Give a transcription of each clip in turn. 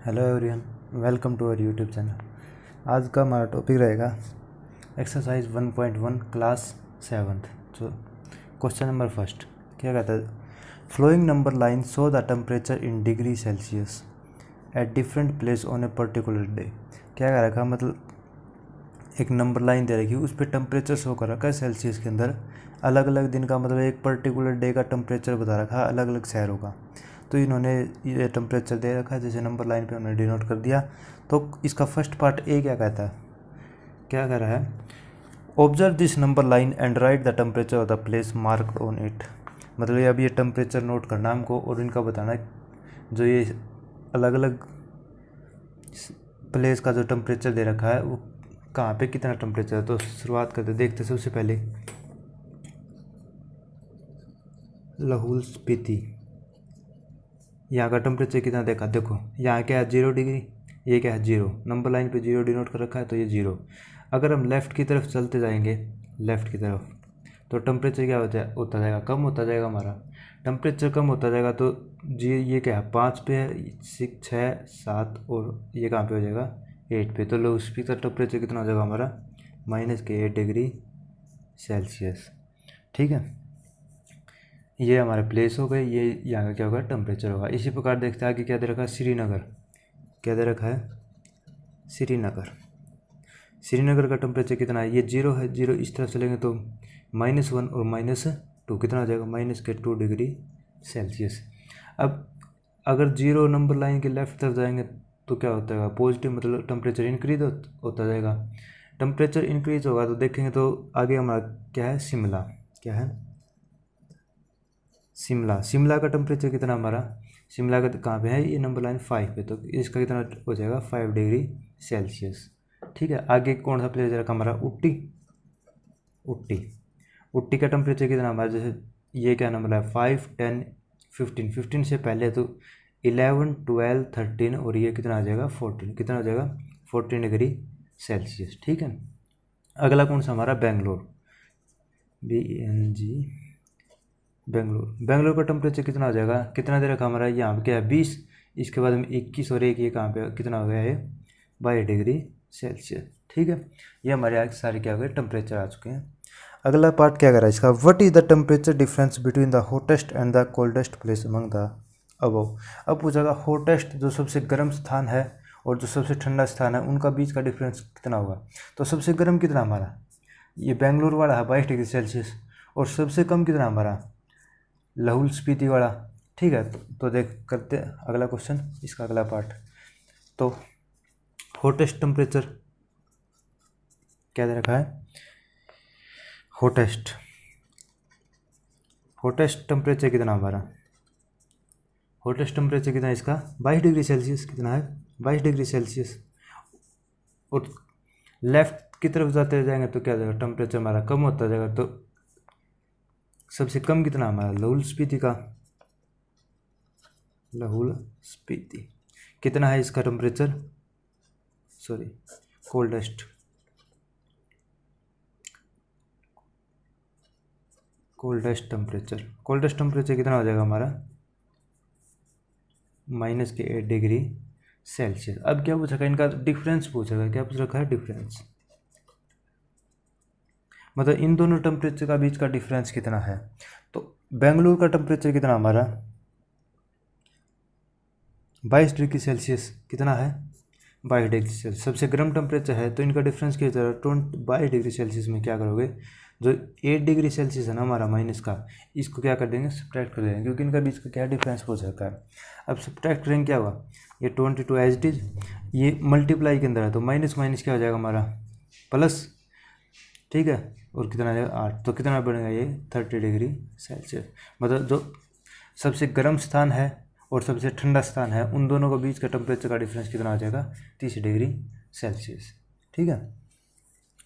Hello everyone, welcome to our YouTube channel. आज का हमारा टॉपिक रहेगा एक्सरसाइज 1.1 क्लास 7th। जो क्वेश्चन नंबर फर्स्ट क्या कहता है, flowing number line show the temperature in degree Celsius at different place on a particular day. क्या कह रखा, मतलब एक नंबर लाइन दे रखी, उस पर टेम्परेचर शो कर रखा है सेल्सियस के अंदर अलग अलग दिन का, मतलब एक पर्टिकुलर डे का टेम्परेचर बता रखा है अलग अलग शहरों का। तो इन्होंने ये टेम्परेचर दे रखा है, जैसे नंबर लाइन पे उन्होंने डिनोट कर दिया। तो इसका फर्स्ट पार्ट ए क्या कहता है, क्या कह रहा है, observe this number line and right the temperature of the place marked on it. मतलब ये अभी ये टेम्परेचर नोट करना हमको और इनका बताना है जो ये अलग अलग प्लेस का जो टेम्परेचर दे रखा है वो कहाँ पे कितना टेम्परेचर है। तो शुरुआत करते देखते सबसे पहले लाहौल स्पीति, यहाँ का टेम्परेचर कितना देखा, देखो यहाँ क्या है 0 डिग्री, ये क्या है 0, नंबर लाइन पे 0 डिनोट कर रखा है तो ये 0। अगर हम लेफ़्ट की तरफ चलते जाएंगे, लेफ़्ट की तरफ, तो टेम्परेचर क्या होता जाएगा, कम होता जाएगा। हमारा टेम्परेचर कम होता जाएगा तो जी ये क्या है 5 पे है, 6 6 7 और ये कहाँ पे हो जाएगा 8 पे। तो लो स्पीकर टेम्परेचर कितना हो जाएगा हमारा -8 डिग्री सेल्सियस। ठीक है, ये हमारे प्लेस हो गए, ये यहाँ का क्या होगा टेम्परेचर होगा। इसी प्रकार देखते हैं आगे क्या दे रखा है, श्रीनगर। क्या दे रखा है, श्रीनगर। श्रीनगर का टेम्परेचर कितना है, ये 0 है, 0 इस तरफ चलेंगे तो -1 और -2 कितना हो जाएगा -2 डिग्री सेल्सियस। अब अगर 0 नंबर लाइन के लेफ्ट तरफ जाएंगे तो क्या होता है पॉजिटिव, मतलब टेम्परेचर इंक्रीज होता जाएगा। टेम्परेचर इंक्रीज होगा तो देखेंगे तो आगे हमारा क्या है, शिमला। क्या है, शिमला। शिमला का टेम्परेचर कितना हमारा, शिमला का कहाँ पे है, ये नंबर लाइन 5 पे, तो इसका कितना हो जाएगा 5 डिग्री सेल्सियस। ठीक है, आगे कौन सा प्लेस रखा हमारा, ऊटी। ऊटी, ऊटी का टेम्परेचर कितना हमारा, जैसे ये क्या नंबर है 5 10 15, 15 से पहले तो 11 12 13 और ये कितना आ जाएगा 14, कितना हो जाएगा 14 डिग्री सेल्सियस। ठीक है, अगला कौन सा हमारा, बेंगलोर, BNG, बेंगलोर। बेंगलोर का टेम्परेचर कितना हो जाएगा, कितना दे रखा हमारा, यहाँ पे क्या है 20, इसके बाद में 21 और एक ये कहाँ पे कितना हो गया है 22 डिग्री सेल्सियस। ठीक है, ये हमारे आज सारे क्या हो गए टेम्परेचर आ चुके हैं। अगला पार्ट क्या कर रहा है इसका, what is the temperature difference between the hottest and the coldest place among the above. अब पूछेगा हॉटेस्ट जो सबसे गर्म स्थान है और जो सबसे ठंडा स्थान है उनका बीच का डिफरेंस कितना होगा। तो सबसे गर्म कितना हमारा, ये बेंगलोर वाला है 22 डिग्री सेल्सियस, और सबसे कम कितना हमारा लाहौल स्पीति वाला। ठीक है, तो देख करते अगला क्वेश्चन, इसका अगला पार्ट। तो हॉटेस्ट टेम्परेचर क्या दे रखा है, हॉटेस्ट टेम्परेचर कितना हमारा, हॉटेस्ट टेम्परेचर कितना है इसका 22 डिग्री सेल्सियस, कितना है 22 डिग्री सेल्सियस। और लेफ्ट की तरफ जाते जाएंगे तो क्या जाएगा टेम्परेचर हमारा कम होता जाएगा, तो सबसे कम कितना हमारा लाहौल स्पीति का, लाहौल स्पीति कितना है इसका टेम्परेचर, सॉरी कोल्डेस्ट टेम्परेचर कितना हो जाएगा हमारा -8 डिग्री सेल्सियस। अब क्या पूछा, इनका डिफरेंस पूछेगा, क्या पूछ रखा है डिफरेंस, मतलब इन दोनों टेम्परेचर का बीच का डिफरेंस कितना है। तो बेंगलुरु का टेम्परेचर कितना हमारा 22 डिग्री सेल्सियस, कितना है 22 डिग्री सेल्सियस, सबसे गर्म टेम्परेचर है। तो इनका डिफरेंस क्या होता है 22 डिग्री सेल्सियस में क्या करोगे, जो 8 डिग्री सेल्सियस है ना हमारा माइनस का, इसको क्या कर देंगे सब्ट्रैक्ट कर देंगे, क्योंकि इनका बीच का क्या डिफरेंस हो सकता है। अब सब्ट्रैक्ट करेंगे क्या हुआ, ये 22 एज इट इज, ये मल्टीप्लाई के अंदर है तो माइनस माइनस क्या हो जाएगा हमारा प्लस। ठीक है, और कितना आ जाएगा 8, तो कितना बनेगा ये 30 डिग्री सेल्सियस। मतलब जो सबसे गर्म स्थान है और सबसे ठंडा स्थान है उन दोनों के बीच का टेम्परेचर का डिफरेंस कितना आ जाएगा 30 डिग्री सेल्सियस। ठीक है,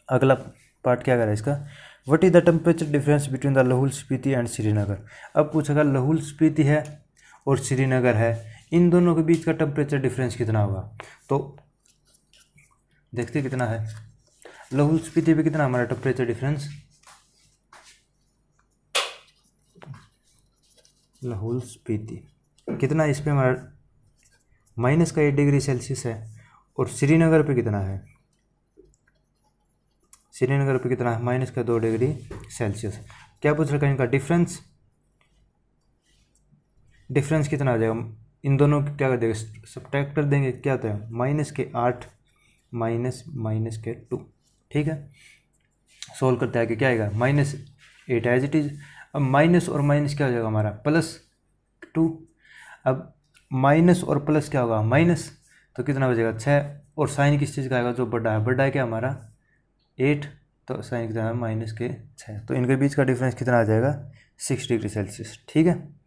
अगला पार्ट क्या कर रहा है इसका, what is the temperature difference between the Lahaul Spiti and Srinagar. अब पूछेगा लाहौल स्पीति है और श्रीनगर है, इन दोनों के बीच का टेम्परेचर डिफरेंस कितना होगा। तो देखते कितना है, लाहौल स्पीति पे कितना हमारा टेम्परेचर डिफरेंस, लाहौल स्पीति कितना, इस पे हमारा -8 डिग्री सेल्सियस है, और श्रीनगर पे कितना है, श्रीनगर पे कितना है, -2 डिग्री सेल्सियस। क्या पूछ रखा है इनका डिफरेंस, डिफरेंस कितना आ जाएगा, इन दोनों को क्या कर देंगे, सब्ट्रैक्ट कर देंगे, क्या होता है -8 -2। ठीक है, सोल्व करते हैं कि क्या आएगा, -8 एज इट इज। अब माइनस और माइनस क्या हो जाएगा हमारा, +2। अब माइनस और प्लस क्या होगा, माइनस, तो कितना बचेगा 6, और साइन किस चीज़ का आएगा, जो बड़ा है क्या हमारा 8, तो साइन कितना है -6। तो इनके बीच का डिफरेंस कितना आ जाएगा, 6 डिग्री सेल्सियस। ठीक है,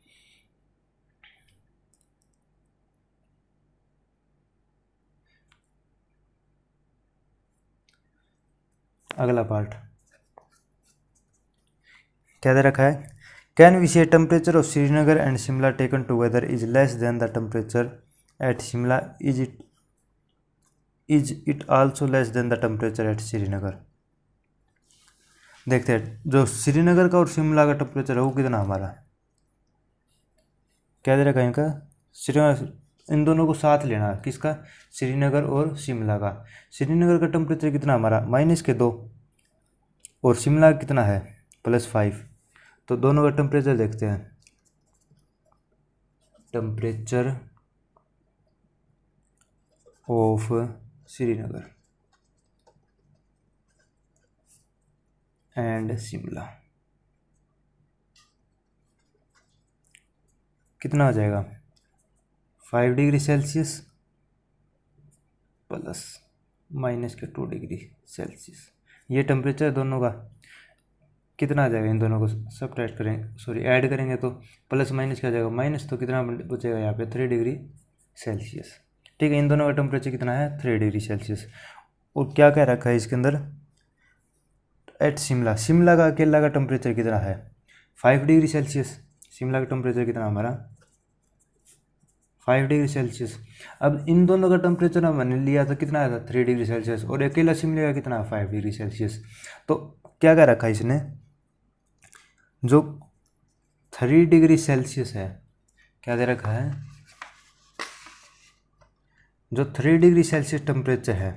अगला पार्ट क्या दे रखा है, कैन वी से temperature of Srinagar and Shimla taken together is less than the temperature at Shimla, is it also less than the temperature at Srinagar. देखते हैं जो श्रीनगर का और शिमला का टेम्परेचर है वो कितना हमारा, क्या दे रखा है इनका, श्रीनगर, इन दोनों को साथ लेना है, किसका, श्रीनगर और शिमला का। श्रीनगर का टेम्परेचर कितना हमारा -2, और शिमला कितना है +5। तो दोनों का टेम्परेचर देखते हैं, temperature of Srinagar and Shimla कितना हो जाएगा, 5 degree Celsius plus -2 degree Celsius. ये टेम्परेचर दोनों का कितना आ जाएगा, इन दोनों को सब्ट्रैक्ट करेंगे, सॉरी ऐड करेंगे तो प्लस माइनस क्या आ जाएगा, माइनस, तो कितना बचेगा यहाँ पे 3 डिग्री सेल्सियस। ठीक है, इन दोनों का टेम्परेचर कितना है 3 डिग्री सेल्सियस। और क्या कह रखा है इसके अंदर, एट शिमला, शिमला का अकेला का टेम्परेचर कितना है 5 डिग्री सेल्सियस। शिमला का टेम्परेचर कितना हमारा 5 डिग्री सेल्सियस। अब इन दोनों का टेम्परेचर हमने लिया था कितना आया था 3 डिग्री सेल्सियस, और अकेला शिमला का कितना 5 डिग्री सेल्सियस। तो क्या कह रखा है इसने, जो 3 डिग्री सेल्सियस है, क्या दे रखा है, जो 3 डिग्री सेल्सियस टेम्परेचर है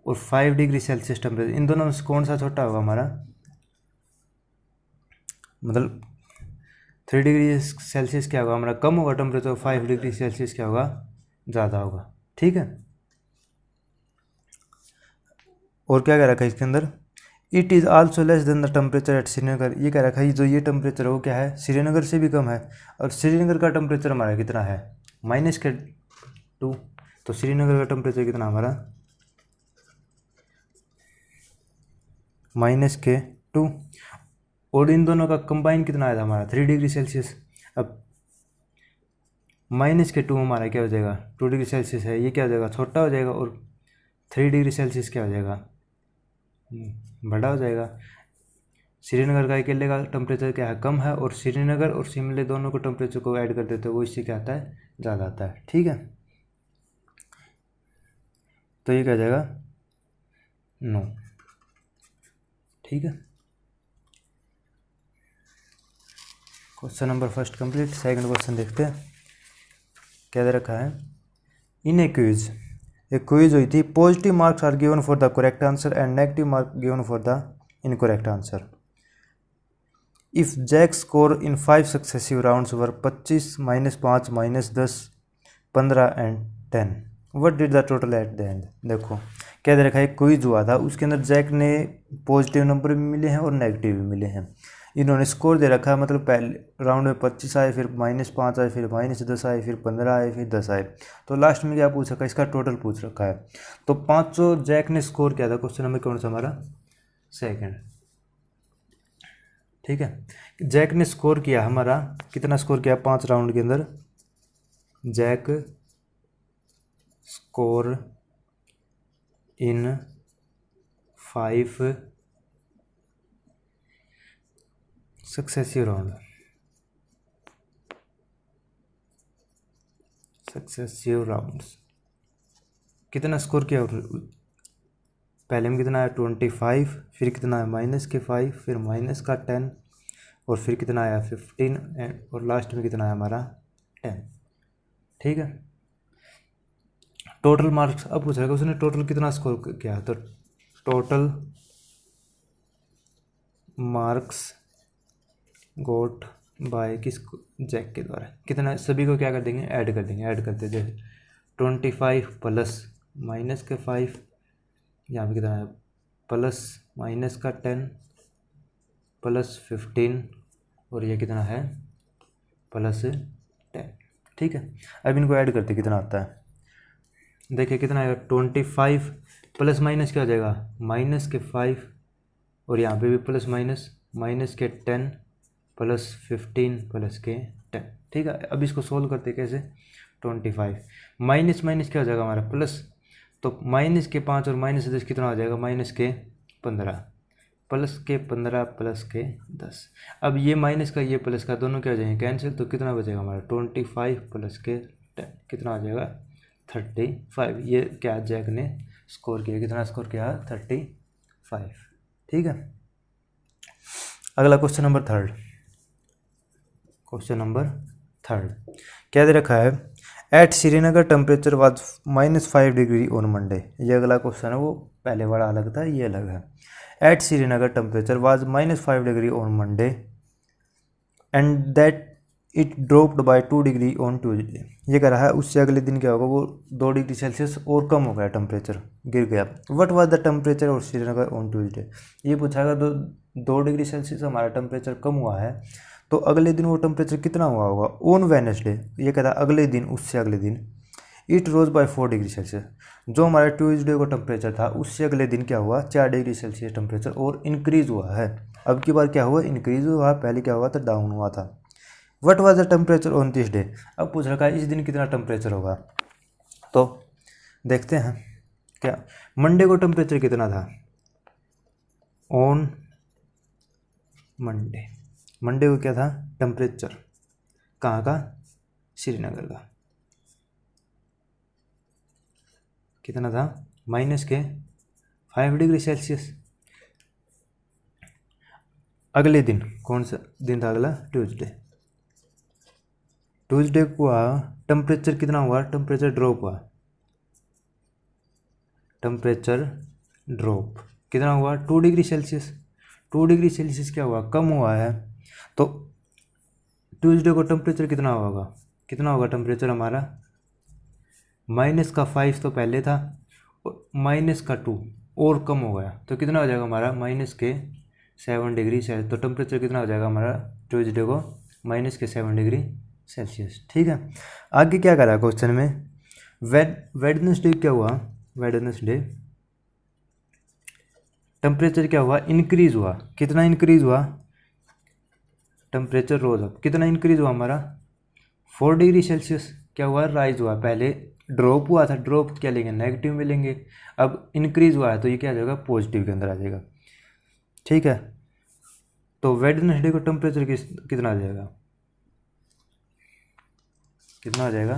और 5 डिग्री सेल्सियस टेम्परेचर, इन दोनों में कौन सा छोटा होगा हमारा, मतलब 3 डिग्री सेल्सियस क्या होगा हमारा कम होगा टेम्परेचर, 5 डिग्री सेल्सियस क्या होगा ज़्यादा होगा। ठीक है, और क्या कह रखा है इसके अंदर, it is also less than the temperature at Srinagar. ये कह रखा है जो ये टेम्परेचर है वो क्या है, श्रीनगर से भी कम है, और श्रीनगर का टेम्परेचर हमारा कितना है -2। तो श्रीनगर का टेम्परेचर कितना हमारा -2, और इन दोनों का कंबाइन कितना आया था हमारा 3 डिग्री सेल्सियस। अब -2 हमारा क्या हो जाएगा 2 डिग्री सेल्सियस है, ये क्या हो जाएगा छोटा हो जाएगा, और 3 डिग्री सेल्सियस क्या हो जाएगा बड़ा हो जाएगा। श्रीनगर का अकेले का टेम्परेचर क्या है कम है, और श्रीनगर और शिमले दोनों को टेम्परेचर को ऐड कर देते हैं वो इससे क्या आता है ज़्यादा आता है। ठीक है, तो ये क्या जाएगा 9। ठीक है, question number first complete. Second question देखते हैं क्या दे रखा है, इन ए क्विज, एक क्विज हुई थी, positive marks are given for the correct answer and negative mark given for the incorrect answer. If Jack score in 5 successive rounds were 25, -5, -10, 15 and 10, what did the total at the end. देखो क्या दे रखा है, quiz हुआ था उसके अंदर Jack ने पॉजिटिव नंबर भी मिले हैं और नेगेटिव भी मिले हैं। इन्होंने स्कोर दे रखा है, मतलब पहले राउंड में 25 आए, फिर -5 आए, फिर -10 आए, फिर 15 आए, फिर 10 आए, तो लास्ट में क्या पूछ रखा है, इसका टोटल पूछ रखा है। तो 500 जैक ने स्कोर किया था, क्वेश्चन नंबर कौन सा हमारा सेकंड। ठीक है, जैक ने स्कोर किया हमारा, कितना स्कोर किया 5 राउंड के अंदर, Jack score in 5 successive round, successive rounds कितना स्कोर किया, पहले में कितना आया 25, फिर कितना आया -5, फिर -10, और फिर कितना आया 15, और लास्ट में कितना आया हमारा 10। ठीक है, टोटल मार्क्स अब पूछ रहा है उसने टोटल कितना स्कोर किया, तो टोटल मार्क्स गोट बाय किस जैक के द्वारा कितना, सभी को क्या कर देंगे ऐड कर देंगे, ऐड करते जैसे 25 प्लस माइनस के 5, यहाँ पे कितना है प्लस माइनस का 10 प्लस 15 और ये कितना है प्लस 10। ठीक है, अब इनको ऐड करते कितना आता है, देखिए कितना आएगा 25 प्लस माइनस क्या हो जाएगा माइनस के 5 और यहाँ पे भी प्लस माइनस माइनस के 10 प्लस 15 प्लस के 10। ठीक है, अब इसको सोल्व करते कैसे, 25 माइनस माइनस क्या हो जाएगा हमारा प्लस, तो माइनस के 5 और माइनस 10 कितना हो जाएगा माइनस के 15 प्लस के 15 प्लस के 10। अब ये माइनस का ये प्लस का दोनों क्या हो जाएंगे कैंसिल, तो कितना बचेगा हमारा 25 प्लस के 10 कितना हो जाएगा 35। ये क्या जैक ने स्कोर किया, कितना स्कोर किया 35। ठीक है, अगला question number third, question number third क्या दे रखा है, at Srinagar temperature was -5 degree on Monday. ये अगला क्वेश्चन है वो पहले वाला अलग था ये अलग है। At Srinagar temperature was -5 degree on Monday and that it dropped by 2 degree on Tuesday. ये कह रहा है उससे अगले दिन क्या होगा, वो 2 डिग्री सेल्सियस और कम हो गया, टेम्परेचर गिर गया। What was the temperature of Srinagar on Tuesday. ये पूछागा 2 डिग्री सेल्सियस हमारा टेम्परेचर कम हुआ है तो अगले दिन वो टेम्परेचर कितना हुआ होगा ऑन वेडनेसडे। ये कहता है अगले दिन, उससे अगले दिन it rose by 4 degree Celsius. जो हमारा ट्यूसडे को टेम्परेचर था उससे अगले दिन क्या हुआ 4 डिग्री सेल्सियस टेम्परेचर और इंक्रीज हुआ है। अब की बार क्या हुआ इंक्रीज हुआ, पहले क्या हुआ था डाउन हुआ था। What was the temperature on this day. अब पूछ रखा है इस दिन कितना टेम्परेचर होगा, तो देखते हैं क्या मंडे को टेम्परेचर कितना था ऑन मंडे। मंडे को क्या था टेम्परेचर कहाँ का श्रीनगर का कितना था माइनस के 5 डिग्री सेल्सियस। अगले दिन कौन सा दिन था अगला ट्यूसडे। ट्यूसडे को हुआ टेम्परेचर कितना हुआ, टेम्परेचर ड्रॉप हुआ, टेम्परेचर ड्रॉप कितना हुआ 2 डिग्री सेल्सियस। 2 डिग्री सेल्सियस क्या हुआ कम हुआ है, तो ट्यूसडे को टेम्परेचर कितना होगा, कितना होगा टेम्परेचर हमारा माइनस का 5 तो पहले था माइनस का 2 और कम हो गया तो कितना हो जाएगा हमारा माइनस के 7 डिग्री सेल्सियस। तो टेम्परेचर कितना हो जाएगा हमारा ट्यूसडे को माइनस के 7 डिग्री सेल्सियस। ठीक है, आगे क्या करा क्वेश्चन में वेडनेसडे क्या हुआ, वेडनेसडे टेम्परेचर क्या हुआ इंक्रीज हुआ, कितना इंक्रीज हुआ टेम्परेचर रोज अप कितना इंक्रीज हुआ हमारा 4 डिग्री सेल्सियस। क्या हुआ राइज हुआ, पहले ड्रॉप हुआ था, ड्रॉप क्या लेंगे नेगेटिव में लेंगे, अब इंक्रीज हुआ है तो ये क्या आ जाएगा पॉजिटिव के अंदर आ जाएगा। ठीक है, तो वेडनेसडे को टेम्परेचर कितना आ जाएगा, कितना आ जाएगा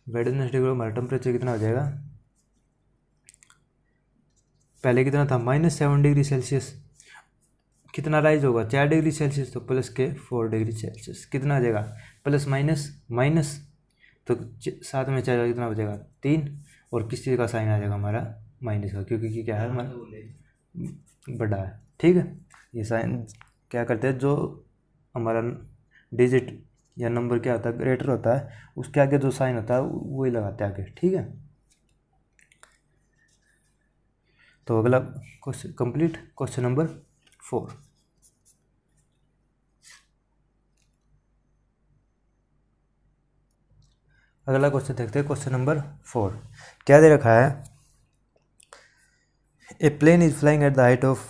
वेडनेसडे को हमारा टेम्परेचर कितना आ जाएगा, पहले कितना था -7 डिग्री सेल्सियस, कितना राइज होगा 4 डिग्री सेल्सियस तो प्लस के 4 डिग्री सेल्सियस कितना आ जाएगा प्लस माइनस माइनस तो साथ में 4 कितना हो जाएगा 3 और किस चीज़ का साइन आ जाएगा हमारा माइनस का, क्योंकि क्या है हमारा बड़ा है। ठीक है, ये साइन क्या करते हैं जो हमारा डिजिट या नंबर क्या होता है ग्रेटर होता है उसके आगे जो साइन होता है वही लगाते हैं आगे। ठीक है, तो अगला क्वेश्चन कंप्लीट, क्वेश्चन नंबर 4। अगला क्वेश्चन देखते हैं क्वेश्चन नंबर 4 क्या दे रखा है, a plane is flying at the height of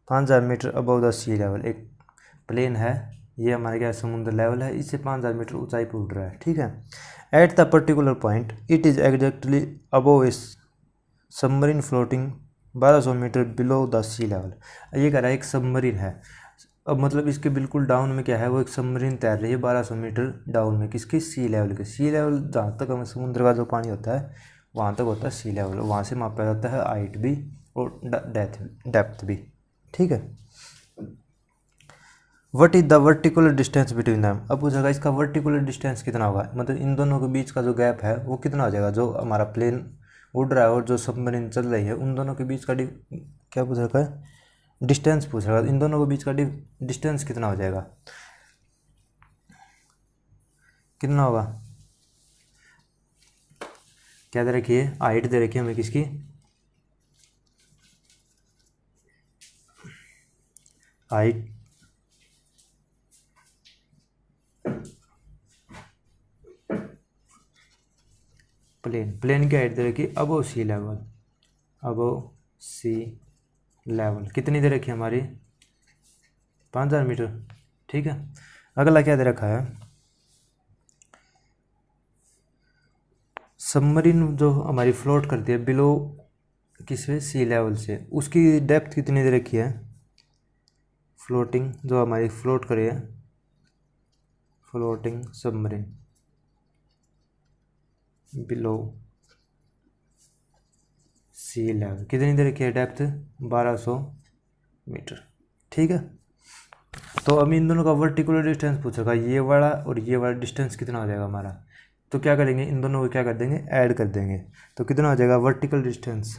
5000 metre above the sea level. एक प्लेन है ये हमारे क्या समुद्र लेवल है, इससे 5000 मीटर ऊंचाई पर उड़ रहा है। ठीक है, at the particular point it is exactly above इस submarine floating 1200 metre below the sea level. ये कह रहा है एक सबमरीन है, अब मतलब इसके बिल्कुल डाउन में क्या है वो एक सबमरीन तैर रही है 1200 मीटर डाउन में, किसकी सी लेवल के। सी लेवल जहाँ तक हमें समुद्र का जो पानी होता है वहाँ तक होता है सी लेवल, वहाँ से मापा जाता है हाइट भी और डेप्थ भी। ठीक है, what is the वर्टिकुलर distance between them. अब पूछेगा इसका वर्टिकुलर डिस्टेंस कितना होगा, मतलब इन दोनों के बीच का जो गैप है वो कितना हो जाएगा, जो हमारा प्लेन उड़ रहा है और जो सबमरीन चल रही है उन दोनों के बीच का क्या पूछ रखा है, डिस्टेंस पूछ रहा है। इन दोनों के बीच का डिस्टेंस कितना हो जाएगा, कितना होगा, क्या दे रखी है, हाइट दे रखी है हमें किसकी, हाइट प्लेन की हाइट दे रखी है above sea level, above sea level कितनी दे रखी है हमारी 5000 मीटर। ठीक है, अगला क्या दे रखा है, सबमरीन जो हमारी फ्लोट करती है बिलो किससे, सी लेवल से, उसकी डेप्थ कितनी दे रखी है, फ्लोटिंग जो हमारी फ्लोट करे है, फ्लोटिंग सबमरीन बिलो सी लेवल कितनी दे रखी है, डेप्थ 1200 मीटर। ठीक है, तो अब इन दोनों का वर्टिकुलर डिस्टेंस पूछेगा, ये वाला और ये वाला डिस्टेंस कितना हो जाएगा हमारा, तो क्या करेंगे इन दोनों को क्या कर देंगे, ऐड कर देंगे, तो कितना हो जाएगा vertical distance,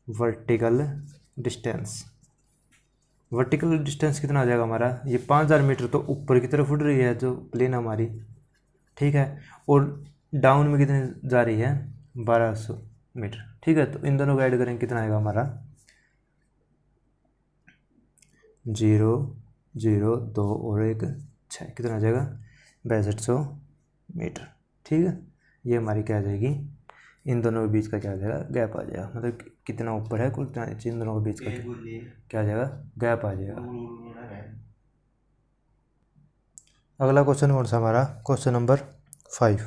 vertical distance, vertical distance कितना हो जाएगा हमारा, ये 5000 मीटर तो ऊपर की तरफ उड़ रही है जो प्लेन हमारी। ठीक है, और डाउन में कितनी जा रही है 1200 मीटर। ठीक है, तो इन दोनों को ऐड करेंगे कितना आएगा हमारा 0 0 2 और 1 6, कितना आ जाएगा 6200 मीटर। ठीक है, ये हमारी क्या आ जाएगी, इन दोनों के बीच का क्या आ जाएगा, गैप आ जाएगा, मतलब कितना ऊपर है कितना नीचे, इन दोनों के बीच का क्या आ जाएगा, गैप आ जाएगा। अगला क्वेश्चन कौन सा हमारा, क्वेश्चन नंबर 5,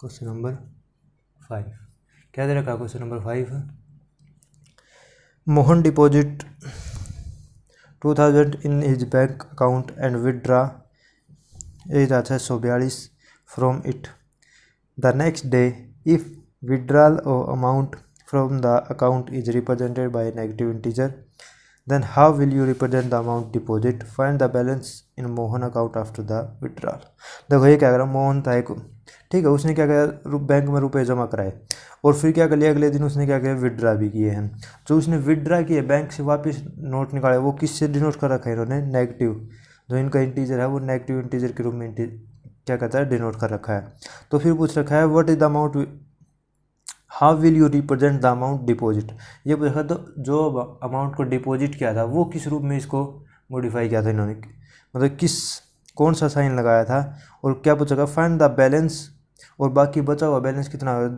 क्वेश्चन नंबर 5 क्या दे रखा, question number 5, Mohan deposit 2000 in his bank account and withdraw 1642 from it the next day if withdrawal of amount from the account is represented by a negative integer, then how will you represent the amount deposit, find the balance in Mohan account after the withdrawal। देखो ये क्या करा, मोहन था एक, ठीक है, उसने क्या किया बैंक में रुपए जमा कराए और फिर क्या कर लिया, अगले दिन उसने क्या किया विदड्रा भी किए हैं। जो उसने विदड्रा किए बैंक से वापस नोट निकाले, वो किससे डिनोट कर रखा है इन्होंने, नेगेटिव, जो इनका इंटीजर है वो नेगेटिव इंटीजर के रूप में क्या कहता है डिनोट कर रखा है। तो फिर पूछ रखा है what is the amount, how will you represent the amount deposit, ये पूछा तो जो अमाउंट को डिपॉजिट किया था वो किस रूप में इसको मॉडिफाई किया था इन्होंने, मतलब किस कौन सा साइन लगाया था, और क्या पूछेगा फाइंड द बैलेंस, और बाकी बचा हुआ बैलेंस कितना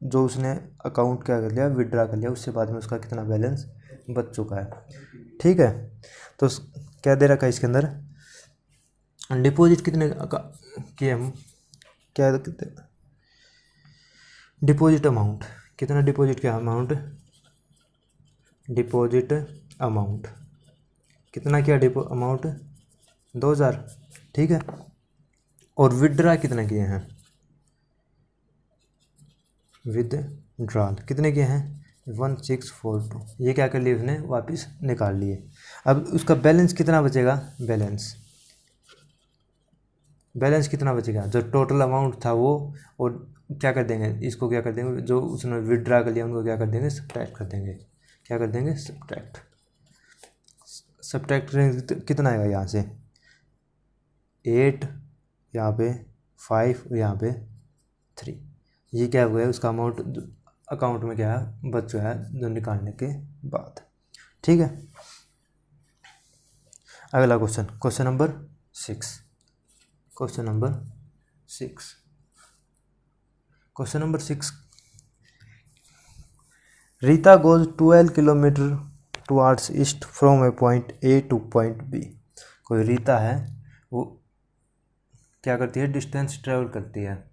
जो उसने अकाउंट क्या कर लिया विड्रा कर लिया, उससे बाद में उसका कितना बैलेंस बच चुका है। ठीक है, तो क्या दे रखा है इसके अंदर, डिपॉजिट कितने किए हम, क्या डिपॉजिट अमाउंट, कितना डिपॉजिट किया अमाउंट, डिपॉजिट अमाउंट कितना किया, अमाउंट 2000। ठीक है, और विड्रा कितने किए हैं, विदड्रॉल कितने किए हैं 1642, ये क्या कर लिए उसने वापस निकाल लिए। अब उसका बैलेंस कितना बचेगा, बैलेंस कितना बचेगा, जो टोटल अमाउंट था वो, और क्या कर देंगे इसको, क्या कर देंगे जो उसने विड्रा कर लिया उनको क्या कर देंगे सब्ट्रैक्ट कर देंगे, क्या कर देंगे सब्ट्रैक्ट करेंगे कितना आएगा यहाँ से 8, यहाँ पे 5 और यहाँ पे 3, ये क्या हुआ है उसका अमाउंट अकाउंट में क्या है बच चुका है जो निकालने के बाद। ठीक है, अगला question, question number 6, question number 6, question number 6, Rita goes 12 kilometre towards east from a point A to point B. कोई रीता है वो क्या करती है डिस्टेंस ट्रेवल करती है